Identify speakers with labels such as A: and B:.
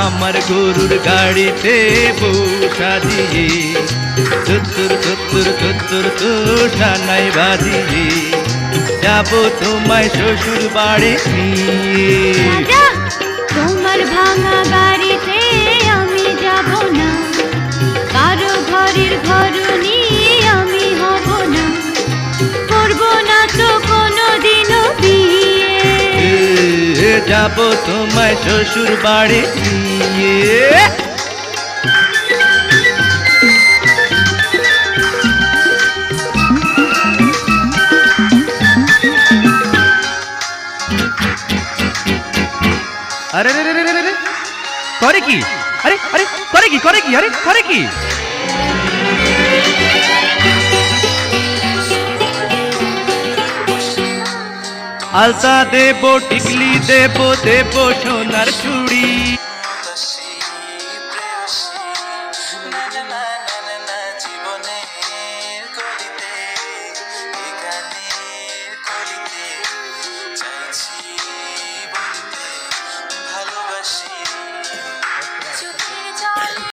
A: আমার গরুর গাড়িতে বসা দিয়ে তুত্তুর তুত্তুর তুত্তুর তুষানাই বাজিয়ে যাব তোমায় শ্বশুর বাড়ি নিয়ে।
B: রাজা, তোমার ভাঙা গাড়িতে আমি যাব না, কারো ঘরের ঘরনি আমি হব না, করব না তো কোনোদিনও বিয়ে।
A: যাব তোমায় শ্বশুর বাড়ি নিয়ে। আরে রে রে রে রে রে, করে কি? আরে আরে করে কি করে কি আরে করে কি? আলতা দেব, টিকলি দেব, দেব সোনার চুড়ি।